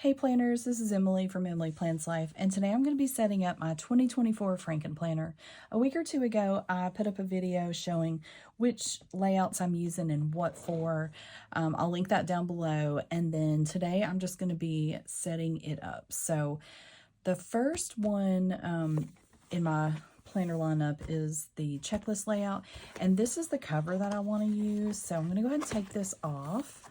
Hey planners, this is Emily from Emily Plans Life, and today I'm going to be setting up my 2024 Frankenplanner. A week or two ago, I put up a video showing which layouts I'm using and what for. I'll link that down below, and then today I'm just going to be setting it up. So the first one in my planner lineup is the checklist layout, and this is the cover that I want to use. So I'm going to go ahead and take this off.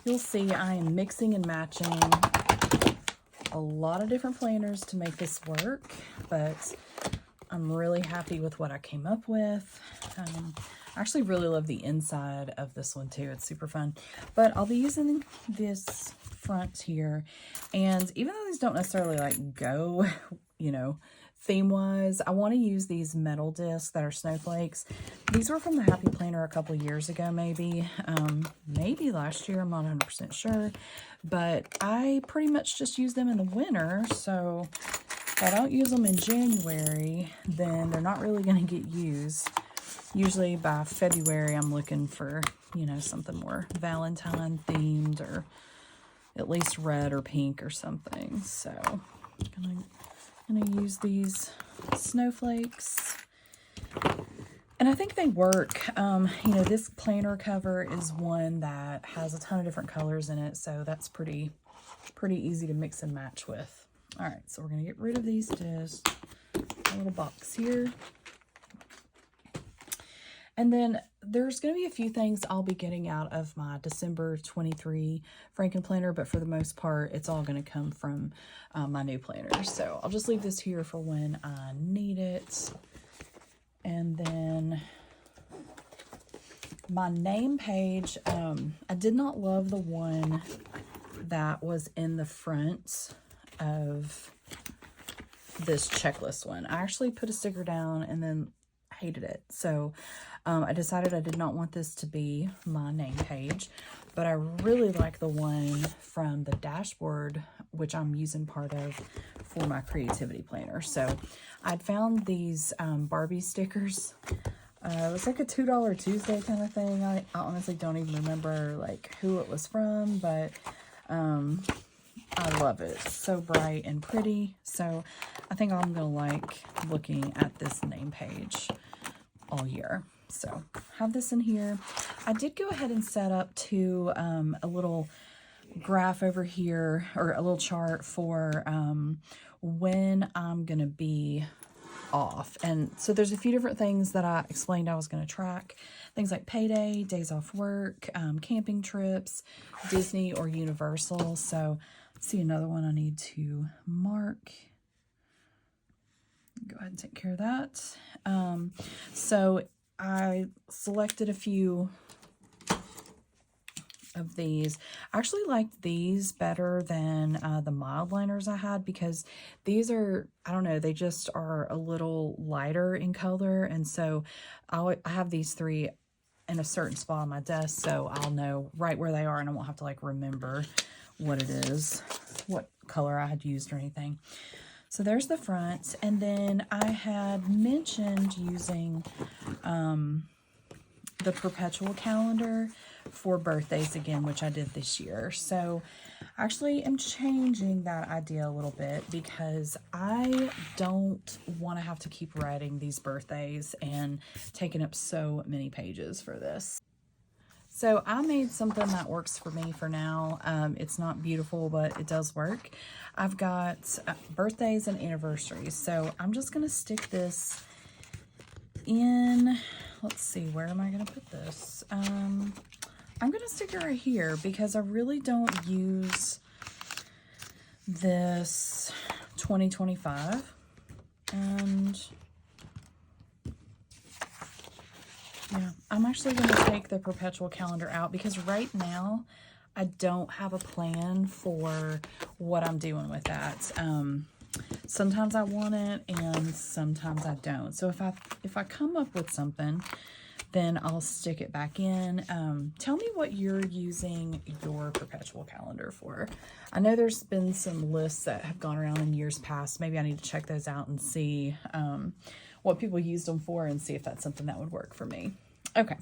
You'll see I am mixing and matching a lot of different planners to make this work, but I'm really happy with what I came up with. I actually really love the inside of this one too. It's super fun. But I'll be using this front here, and even though these don't necessarily like go, theme-wise, I want to use these metal discs that are snowflakes. These were from the Happy Planner a couple years ago, maybe last year. I'm not 100% sure, but I pretty much just use them in the winter. So if I don't use them in January, then they're not really going to get used. Usually by February, I'm looking for, something more Valentine themed, or at least red or pink or something. So I'm gonna use these snowflakes, and I think they work. This planner cover is one that has a ton of different colors in it, so that's pretty easy to mix and match with. All right, so we're gonna get rid of these discs, a little box here. And then there's going to be a few things I'll be getting out of my December 23 Frankenplanner, but for the most part, it's all going to come from my new planner. So I'll just leave this here for when I need it. And then my name page, I did not love the one that was in the front of this checklist one. I actually put a sticker down and then hated it. So I decided I did not want this to be my name page, but I really like the one from the dashboard, which I'm using part of for my creativity planner. So I'd found these Barbie stickers. It was like a $2 Tuesday kind of thing. I honestly don't even remember like who it was from, but I love it. It's so bright and pretty. So I think I'm gonna like looking at this name page all year. So have this in here. I did go ahead and set up a little graph over here, or a little chart for when I'm gonna be off. And so there's a few different things that I explained I was going to track. Things like payday, days off work, camping trips, Disney or Universal. So let's see, another one I need to mark. Go ahead and take care of that. So I selected a few of these. I actually liked these better than the mild liners I had, because these are, I don't know, they just are a little lighter in color. And so I have these three in a certain spot on my desk, so I'll know right where they are, and I won't have to like remember what it is, what color I had used or anything. So there's the front. And then I had mentioned using the perpetual calendar for birthdays again, which I did this year. So actually I'm changing that idea a little bit, because I don't want to have to keep writing these birthdays and taking up so many pages for this. So I made something that works for me for now. It's not beautiful, but it does work. I've got birthdays and anniversaries. So I'm just going to stick this in. Let's see, where am I going to put this? I'm going to stick it right here, because I really don't use this 2025. And yeah, I'm actually going to take the perpetual calendar out, because right now I don't have a plan for what I'm doing with that. Sometimes I want it and sometimes I don't. So if I come up with something, then I'll stick it back in. Tell me what you're using your perpetual calendar for. I know there's been some lists that have gone around in years past. Maybe I need to check those out and see what people used them for, and see if that's something that would work for me. Okay,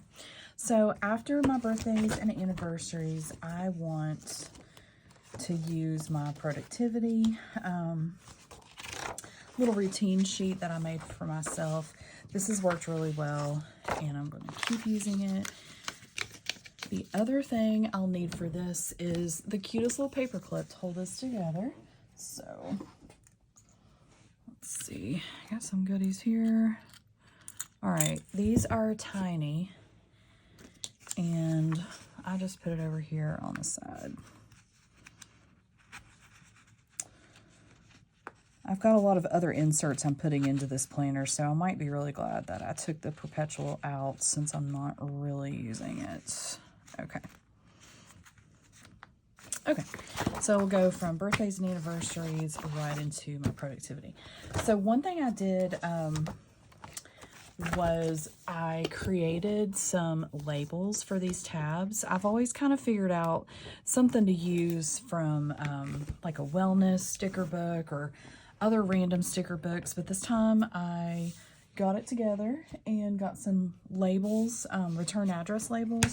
So after my birthdays and anniversaries, I want to use my productivity little routine sheet that I made for myself. This has worked really well, and I'm going to keep using it. The other thing I'll need for this is the cutest little paper clip to hold this together. So let's see, I got some goodies here. All right, these are tiny, and I just put it over here on the side. I've got a lot of other inserts I'm putting into this planner, so I might be really glad that I took the perpetual out since I'm not really using it. Okay. Okay, so we'll go from birthdays and anniversaries right into my productivity. So one thing I did was I created some labels for these tabs. I've always kind of figured out something to use from like a wellness sticker book or other random sticker books, but this time I got it together and got some labels, return address labels,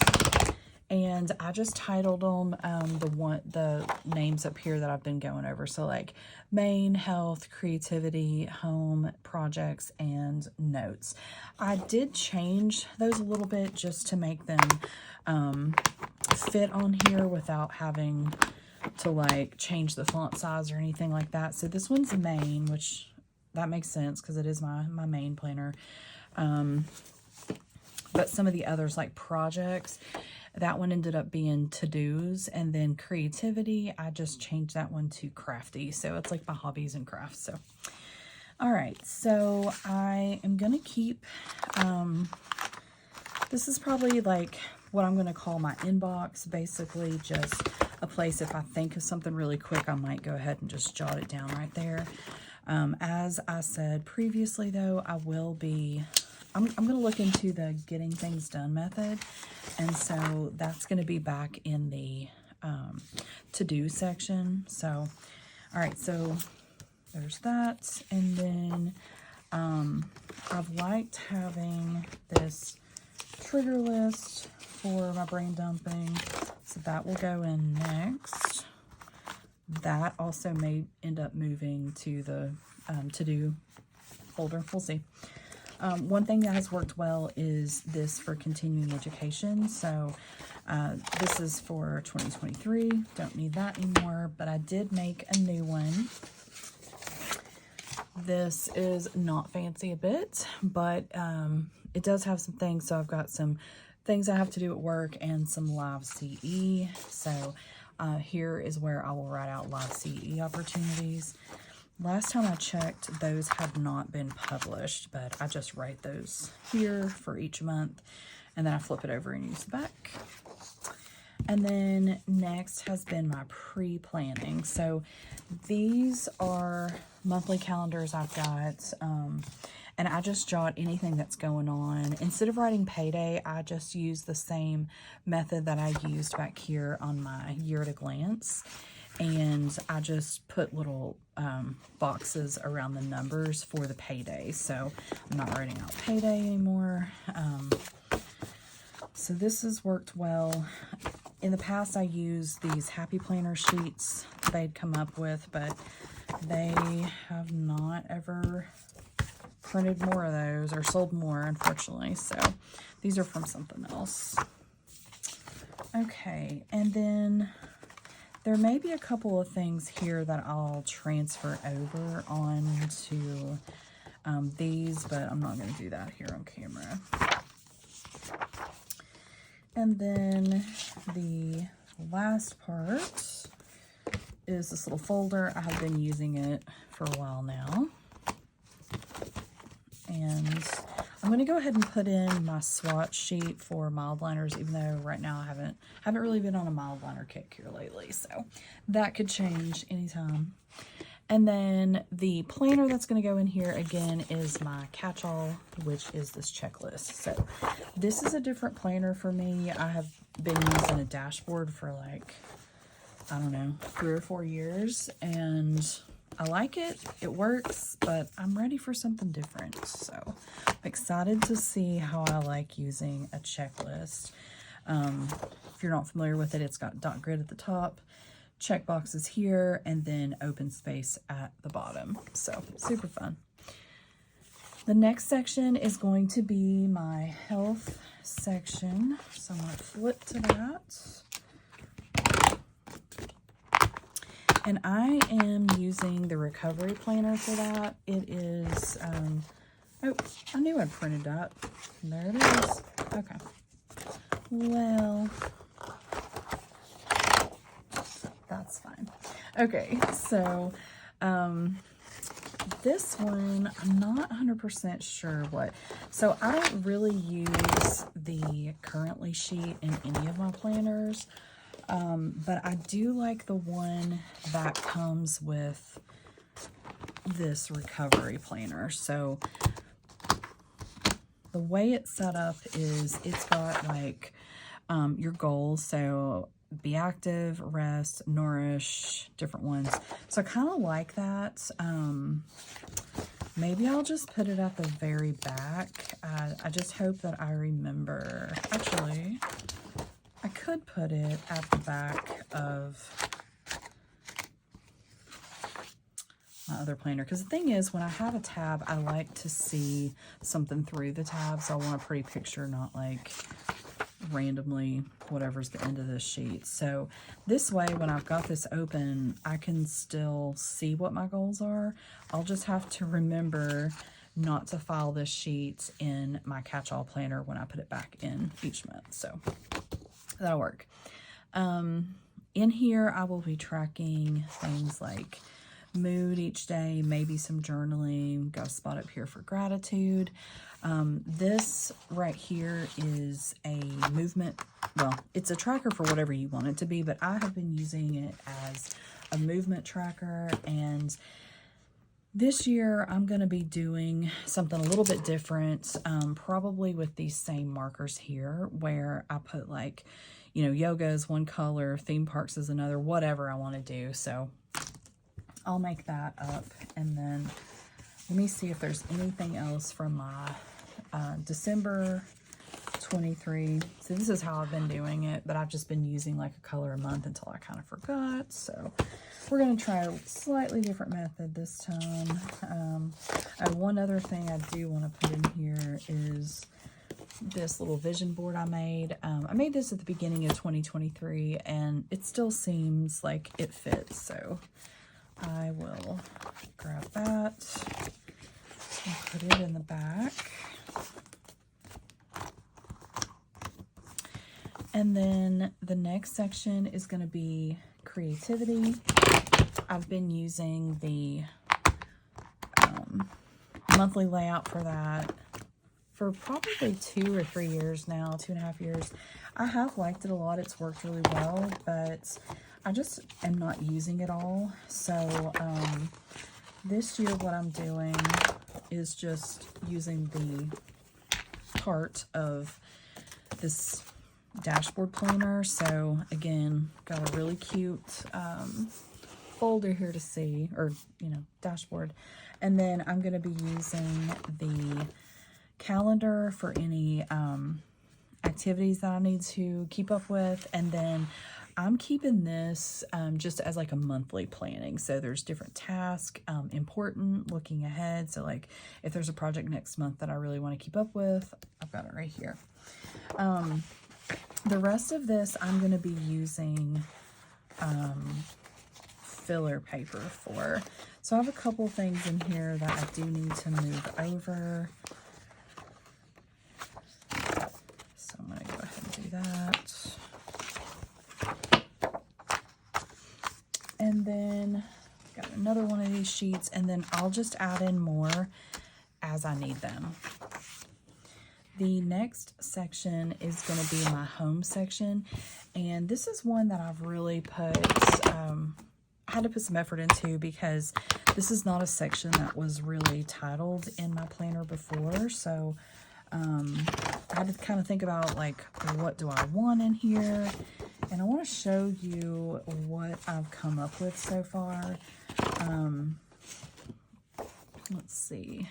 and I just titled them the names up here that I've been going over. So like main, health, creativity, home, projects, and notes. I did change those a little bit just to make them fit on here without having to like change the font size or anything like that. So this one's main, which that makes sense because it is my main planner. But some of the others like projects, that one ended up being to-dos, and then creativity, I just changed that one to crafty. So it's like my hobbies and crafts. So, all right, so I am going to keep, this is probably like what I'm going to call my inbox, basically just a place if I think of something really quick, I might go ahead and just jot it down right there. As I said previously, though, I'm going to look into the getting things done method, and so that's going to be back in the to-do section. So, all right, so there's that, and then I've liked having this trigger list for my brain dumping, so that will go in next. That also may end up moving to the to-do folder. We'll see. One thing that has worked well is this for continuing education. So this is for 2023. Don't need that anymore, but I did make a new one. This is not fancy a bit, but it does have some things. So I've got some things I have to do at work and some live CE. So here is where I will write out live CE opportunities. Last time I checked, those had not been published, but I just write those here for each month, and then I flip it over and use the back. And then next has been my pre-planning. So these are monthly calendars I've got, and I just jot anything that's going on. Instead of writing payday, I just use the same method that I used back here on my year at a glance. And I just put little boxes around the numbers for the payday. So I'm not writing out payday anymore. So this has worked well. In the past, I used these happy planner sheets they'd come up with, but they have not ever printed more of those or sold more, unfortunately. So these are from something else. Okay, and then there may be a couple of things here that I'll transfer over onto these, but I'm not going to do that here on camera. And then the last part is this little folder. I have been using it for a while now. And I'm going to go ahead and put in my swatch sheet for mild liners, even though right now I haven't really been on a mild liner kick here lately, so that could change anytime. And then the planner that's going to go in here again is my catch-all, which is this checklist. So this is a different planner for me. I have been using a dashboard for like, I don't know, 3 or 4 years, and I like it, it works, but I'm ready for something different. So I'm excited to see how I like using a checklist. If you're not familiar with it, it's got dot grid at the top, check boxes here, and then open space at the bottom. So super fun. The next section is going to be my health section. So I'm going to flip to that. And I am using the recovery planner for that. It is, oh, I knew I printed that. There it is. Okay. Well, that's fine. Okay, so this one, I'm not 100% sure what. So I don't really use the currently sheet in any of my planners. But I do like the one that comes with this recovery planner. So the way it's set up is it's got like your goals. So be active, rest, nourish, different ones. So I kind of like that. Maybe I'll just put it at the very back. I just hope that I remember. Actually, I could put it at the back of my other planner, because the thing is, when I have a tab, I like to see something through the tab, so I want a pretty picture, not like randomly whatever's the end of this sheet. So this way, when I've got this open, I can still see what my goals are. I'll just have to remember not to file this sheet in my catch-all planner when I put it back in each month. So that'll work. In here, I will be tracking things like mood each day, maybe some journaling. Got a spot up here for gratitude. This right here is a movement. Well, it's a tracker for whatever you want it to be, but I have been using it as a movement tracker. And this year, I'm going to be doing something a little bit different, probably with these same markers here, where I put like, you know, yoga is one color, theme parks is another, whatever I want to do. So I'll make that up. And then let me see if there's anything else from my December 23. So this is how I've been doing it, but I've just been using like a color a month until I kind of forgot. So we're going to try a slightly different method this time. One other thing I do want to put in here is this little vision board I made. I made this at the beginning of 2023, and it still seems like it fits. So I will grab that and put it in the back. And then the next section is going to be creativity. I've been using the monthly layout for that for probably 2 or 3 years now, 2.5 years. I have liked it a lot. It's worked really well, but I just am not using it all. So this year what I'm doing is just using the part of this dashboard planner. So again, got a really cute folder here to see, or you know, dashboard. And then I'm going to be using the calendar for any activities that I need to keep up with. And then I'm keeping this just as like a monthly planning. So there's different tasks, important, looking ahead. So like if there's a project next month that I really want to keep up with, I've got it right here. The rest of this I'm going to be using filler paper for. So I have a couple things in here that I do need to move over. So I'm going to go ahead and do that. And then got another one of these sheets, and then I'll just add in more as I need them. The next section is going to be my home section, and this is one that I've really put, I had to put some effort into, because this is not a section that was really titled in my planner before. So I had to kind of think about like, what do I want in here? And I want to show you what I've come up with so far. let's see.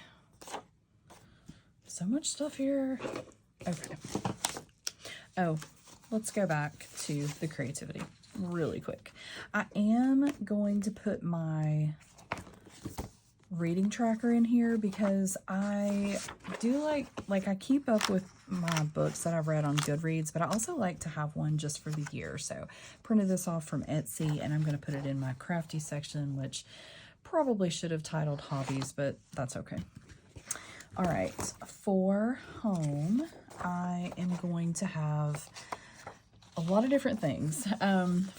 So much stuff here. Okay. Oh, let's go back to the creativity really quick. I am going to put my reading tracker in here because I do like I keep up with my books that I've read on Goodreads, but I also like to have one just for the year. So printed this off from Etsy, and I'm going to put it in my crafty section, which probably should have titled hobbies, but that's okay. All right, for home, I am going to have a lot of different things.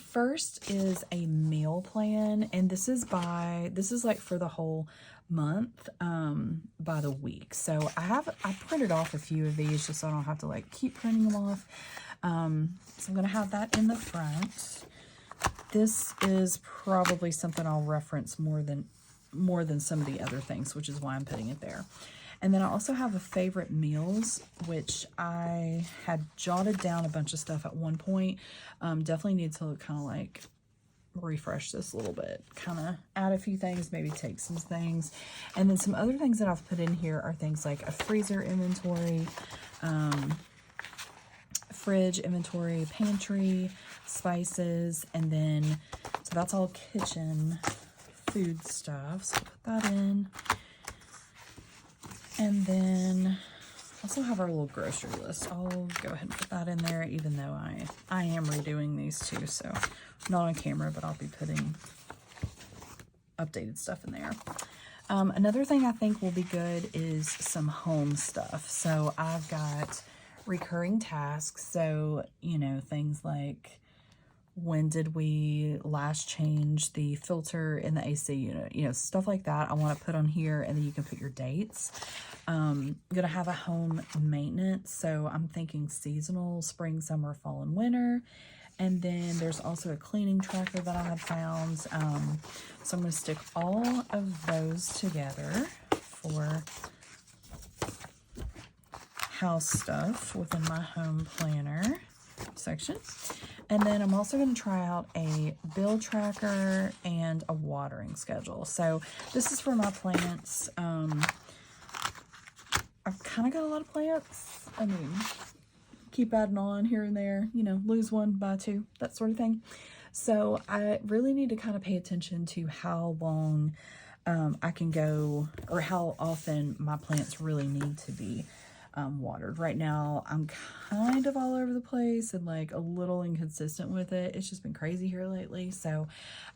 First is a meal plan, and this is like for the whole month, by the week. So I printed off a few of these just so I don't have to like keep printing them off. So I'm gonna have that in the front. This is probably something I'll reference more than some of the other things, which is why I'm putting it there. And then I also have a favorite meals, which I had jotted down a bunch of stuff at one point. Definitely need to kind of like refresh this a little bit, kind of add a few things, maybe take some things. And then some other things that I've put in here are things like a freezer inventory, fridge inventory, pantry, spices, and then, so that's all kitchen food stuff. So I'll put that in. And then also have our little grocery list. I'll go ahead and put that in there, even though I am redoing these too, so not on camera, but I'll be putting updated stuff in there. Another thing I think will be good is some home stuff. So I've got recurring tasks. So, you know, things like, when did we last change the filter in the AC unit? You know, stuff like that I want to put on here, and then you can put your dates. I'm going to have a home maintenance, so I'm thinking seasonal, spring, summer, fall, and winter. And then there's also a cleaning tracker that I had found. So I'm going to stick all of those together for house stuff within my home planner section. And then I'm also going to try out a bill tracker and a watering schedule. So this is for my plants. I've kind of got a lot of plants. I mean, keep adding on here and there, you know, lose one, buy two, that sort of thing. So I really need to kind of pay attention to how long I can go, or how often my plants really need to be watered. Right now, I'm kind of all over the place and like a little inconsistent with it. It's just been crazy here lately. So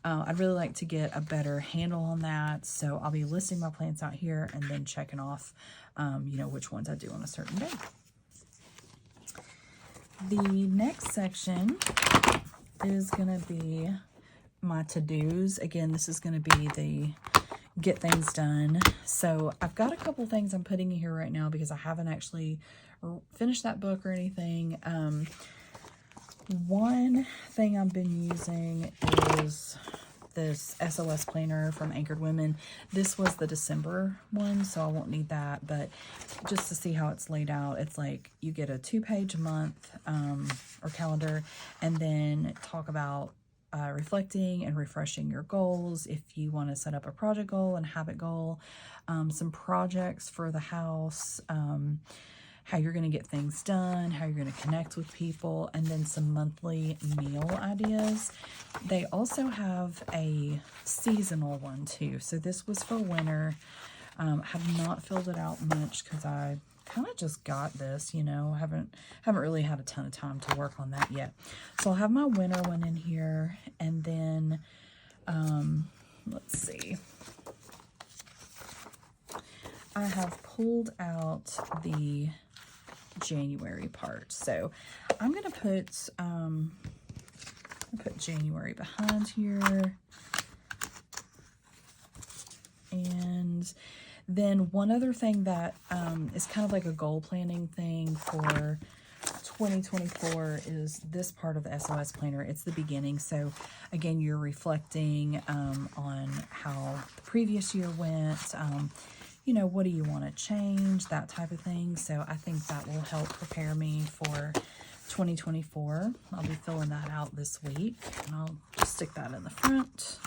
I'd really like to get a better handle on that. So I'll be listing my plants out here and then checking off, you know, which ones I do on a certain day. The next section is going to be my to-dos. Again, this is going to be the get things done. So I've got a couple things I'm putting in here right now because I haven't actually finished that book or anything. One thing I've been using is this SOS planner from Anchored Women. This was the December one, so I won't need that, but just to see how it's laid out, it's like you get a 2-page month or calendar, and then talk about reflecting and refreshing your goals. If you want to set up a project goal and habit goal, some projects for the house, how you're going to get things done, how you're going to connect with people, and then some monthly meal ideas. They also have a seasonal one too. So this was for winter. Have not filled it out much because I kind of just got this, you know, haven't really had a ton of time to work on that yet. So I'll have my winter one in here, and then let's see, I have pulled out the January part. So I'm gonna put January behind here. And then one other thing that is kind of like a goal planning thing for 2024 is this part of the SOS planner. It's the beginning. So again, you're reflecting on how the previous year went. You know, what do you want to change, that type of thing. So I think that will help prepare me for 2024. I'll be filling that out this week, and I'll just stick that in the front.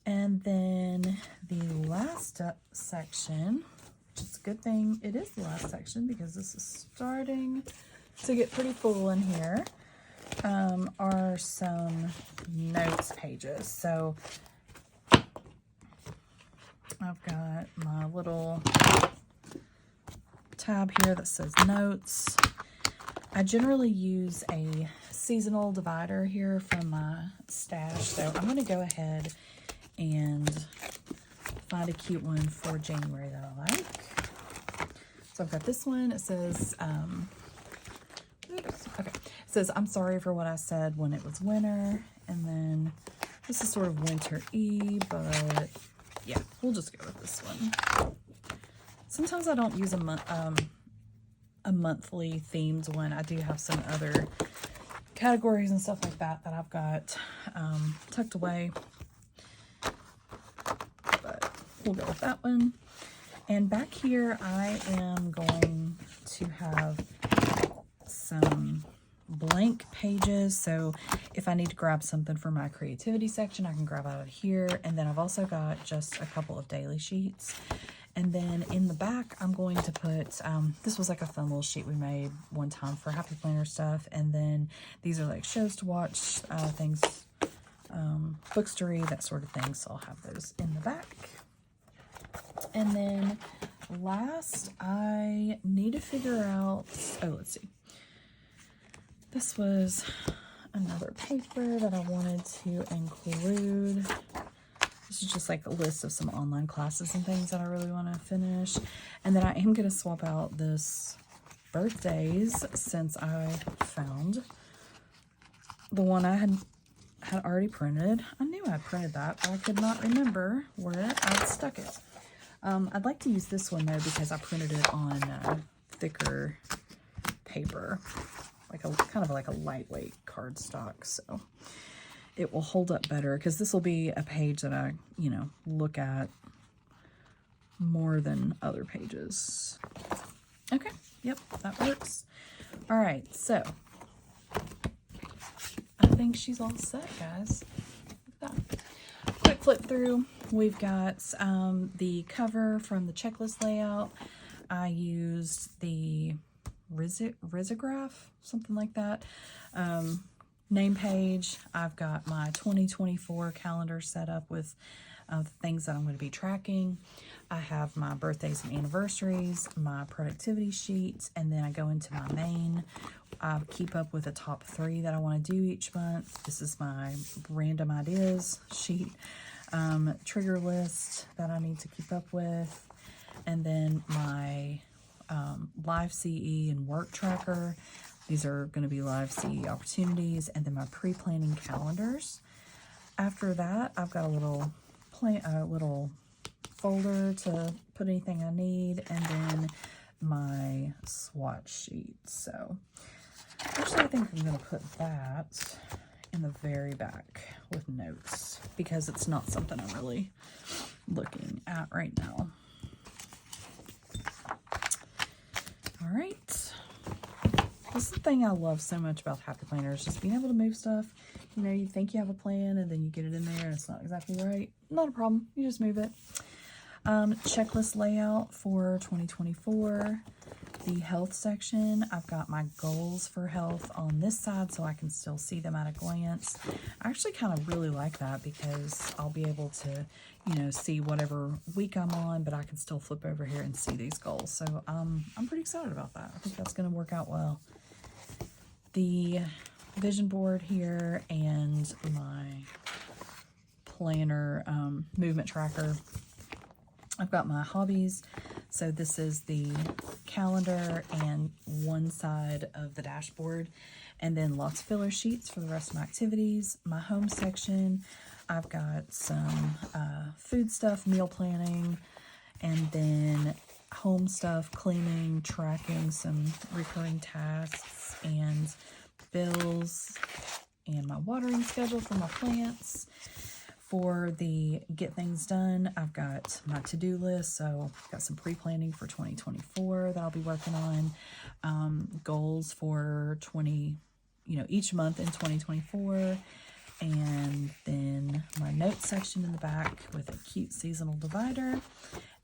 And And then the last section, which is a good thing it is the last section because this is starting to get pretty full in here, are some notes pages. So I've got my little tab here that says notes. I generally use a seasonal divider here from my stash, so I'm going to go ahead and find a cute one for January that I like. So I've got this one. It says, oops, okay. It says, I'm sorry for what I said when it was winter. And then this is sort of winter-y, but yeah, we'll just go with this one. Sometimes I don't use a monthly themed one. I do have some other categories and stuff like that that I've got tucked away. But we'll go with that one. And back here, I am going to have some blank pages. So if I need to grab something for my creativity section, I can grab out of here. And then I've also got just a couple of daily sheets. And then in the back, I'm going to put, this was like a fun little sheet we made one time for Happy Planner stuff. And then these are like shows to watch, things, books to read, that sort of thing. So I'll have those in the back. And then last, I need to figure out, oh, let's see. This was another paper that I wanted to include. This is just like a list of some online classes and things that I really want to finish. And then I am going to swap out this birthdays since I found the one I had already printed. I knew I'd printed that, but I could not remember where I'd stuck it. I'd like to use this one though because I printed it on thicker paper, like a kind of like a lightweight cardstock. So it will hold up better because this will be a page that I, you know, look at more than other pages. Okay, yep, that works. All right, so I think she's all set, guys. Look at that. Quick flip through. We've got the cover from the checklist layout. I used the risograph, something like that. Name page. I've got my 2024 calendar set up with things that I'm going to be tracking. I have my birthdays and anniversaries, my productivity sheets, and then I go into my main. I keep up with the top 3 that I want to do each month. This is my random ideas sheet. Trigger list that I need to keep up with. And then my live CE and work tracker. These are going to be live CE opportunities, and then my pre-planning calendars. After that, I've got a little folder to put anything I need, and then my swatch sheet. So actually, I think I'm going to put that in the very back with notes because it's not something I'm really looking at right now. All right. This is the thing I love so much about Happy Planner is just being able to move stuff. You know, you think you have a plan and then you get it in there and it's not exactly right. Not a problem. You just move it. Checklist layout for 2024. The health section, I've got my goals for health on this side so I can still see them at a glance. I actually kind of really like that because I'll be able to, you know, see whatever week I'm on, but I can still flip over here and see these goals. So I'm pretty excited about that. I think that's going to work out well. The vision board here and my planner movement tracker. I've got my hobbies. So this is the calendar and one side of the dashboard, and then lots of filler sheets for the rest of my activities. My home section, I've got some food stuff, meal planning, and then home stuff, cleaning, tracking some recurring tasks and bills, and my watering schedule for my plants. For the get things done, I've got my to-do list, so I've got some pre-planning for 2024 that I'll be working on, goals for each month in 2024, And then my notes section in the back with a cute seasonal divider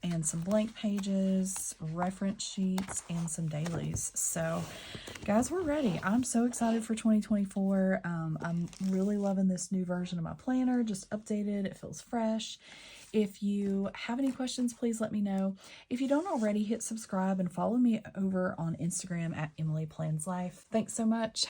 and some blank pages, reference sheets, and some dailies. So guys, we're ready. I'm so excited for 2024. I'm really loving this new version of my planner, just updated. It feels fresh. If you have any questions, please let me know. If you don't already, hit subscribe and follow me over on Instagram at Emily Plans Life. Thanks so much.